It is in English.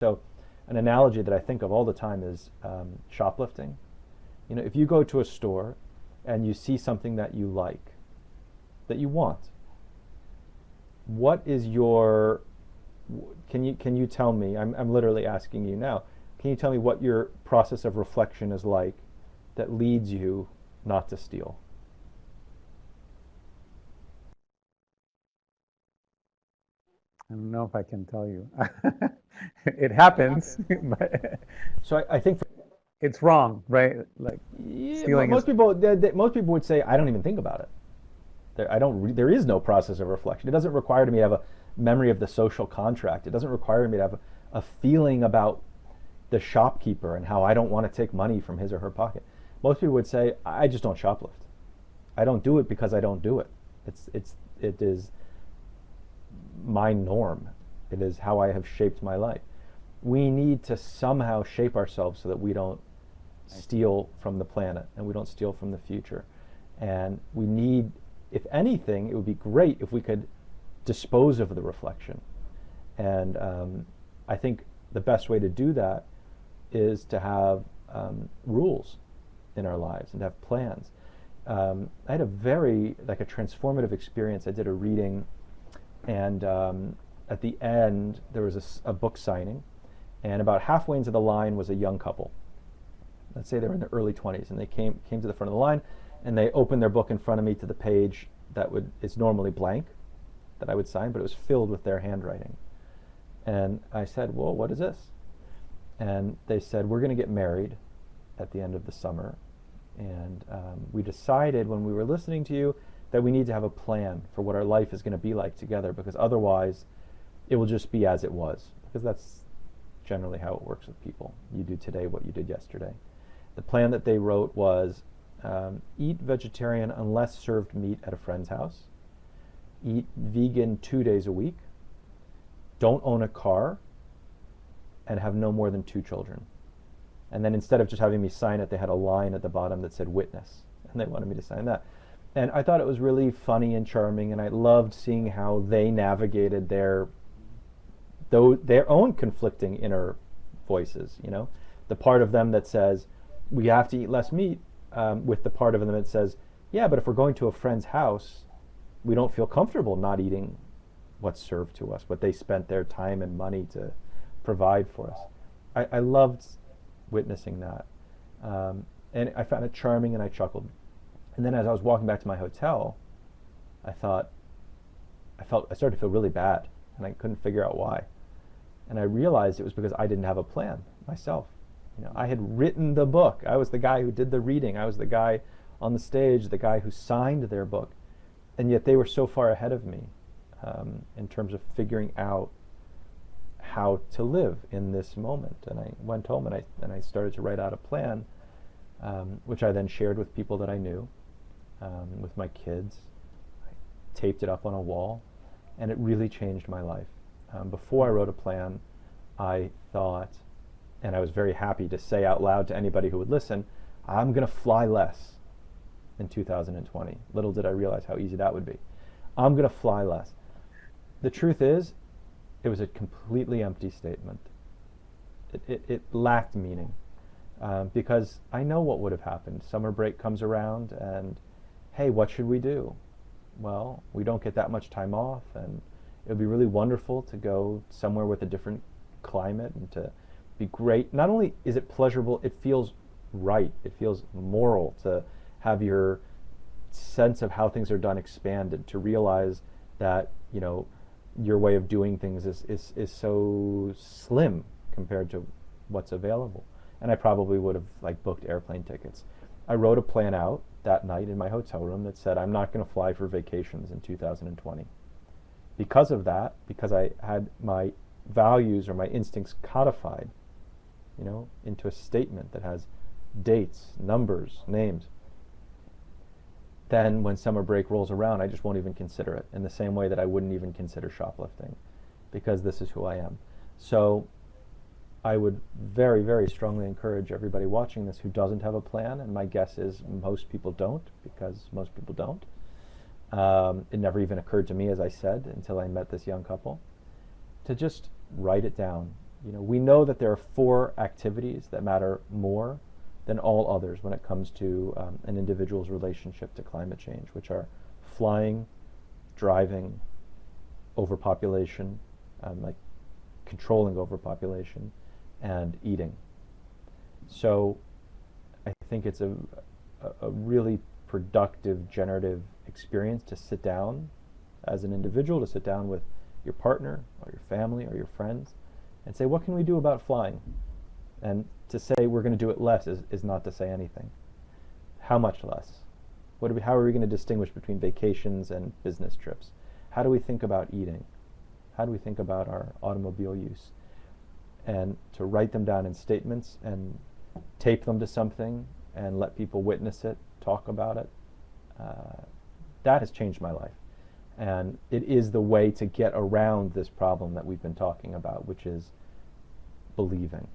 So an analogy that I think of all the time is shoplifting. If you go to a store and you see something that you like, that you want, what is your, can you tell me, I'm literally asking you now, can you tell me what your process of reflection is like that leads you not to steal? I don't know if I can tell you. It happens, but So I think it's wrong, right? Like yeah, stealing is, most people would say I don't even think about it. There is no process of reflection. It doesn't require me to have a memory of the social contract. It doesn't require me to have a feeling about the shopkeeper and how I don't want to take money from his or her pocket. Most people would say I just don't shoplift. I don't do it because I don't do it. It is my norm. It is how I have shaped my life. We need to somehow shape ourselves so that we don't steal from the planet and we don't steal from the future. And we need, if anything, it would be great if we could dispose of the reflection. And I think the best way to do that is to have rules in our lives and to have plans. I had a very, like a transformative experience. I did a reading, and at the end, there was a book signing, and about halfway into the line was a young couple. Let's say they were in their early 20s, and they came to the front of the line, and they opened their book in front of me to the page that is normally blank, that I would sign, but it was filled with their handwriting. And I said, well, what is this? And they said, we're going to get married at the end of the summer. And we decided when we were listening to you that we need to have a plan for what our life is going to be like together, because otherwise it will just be as it was. Because that's generally how it works with people. You do today what you did yesterday. The plan that they wrote was eat vegetarian unless served meat at a friend's house, eat vegan 2 days a week, don't own a car, and have no more than 2 children. And then instead of just having me sign it, they had a line at the bottom that said witness, and they wanted me to sign that. And I thought it was really funny and charming, and I loved seeing how they navigated their own conflicting inner voices. The part of them that says we have to eat less meat, with the part of them that says, yeah, but if we're going to a friend's house, we don't feel comfortable not eating what's served to us, what they spent their time and money to provide for us. I loved witnessing that, and I found it charming, and I chuckled. And then as I was walking back to my hotel, I started to feel really bad, and I couldn't figure out why. And I realized it was because I didn't have a plan myself. I had written the book. I was the guy who did the reading. I was the guy on the stage, the guy who signed their book. And yet they were so far ahead of me in terms of figuring out how to live in this moment. And I went home and I started to write out a plan, which I then shared with people that I knew, with my kids. I taped it up on a wall, and it really changed my life. Before I wrote a plan, I thought, and I was very happy to say out loud to anybody who would listen, I'm going to fly less in 2020. Little did I realize how easy that would be. I'm going to fly less. The truth is, it was a completely empty statement. It lacked meaning, because I know what would have happened. Summer break comes around, and hey, what should we do? Well, we don't get that much time off, and it would be really wonderful to go somewhere with a different climate and to be great. Not only is it pleasurable, it feels right. It feels moral to have your sense of how things are done expanded, to realize that your way of doing things is so slim compared to what's available. And I probably would have booked airplane tickets. I wrote a plan out that night in my hotel room that said I'm not going to fly for vacations in 2020. Because of that, because I had my values or my instincts codified, into a statement that has dates, numbers, names, then when summer break rolls around, I just won't even consider it, in the same way that I wouldn't even consider shoplifting, because this is who I am. So I would very, very strongly encourage everybody watching this who doesn't have a plan, and my guess is most people don't, because most people don't. It never even occurred to me, as I said, until I met this young couple, to just write it down You know, we know that there are 4 activities that matter more than all others when it comes to an individual's relationship to climate change, which are flying, driving, overpopulation, like controlling overpopulation, and eating. So I think it's a really productive, generative experience to sit down as an individual, to sit down with your partner or your family or your friends and say, what can we do about flying? And to say we're going to do it less is not to say anything. How much less? How are we going to distinguish between vacations and business trips? How do we think about eating? How do we think about our automobile use? And to write them down in statements and tape them to something and let people witness it, talk about it, that has changed my life. And it is the way to get around this problem that we've been talking about, which is believing.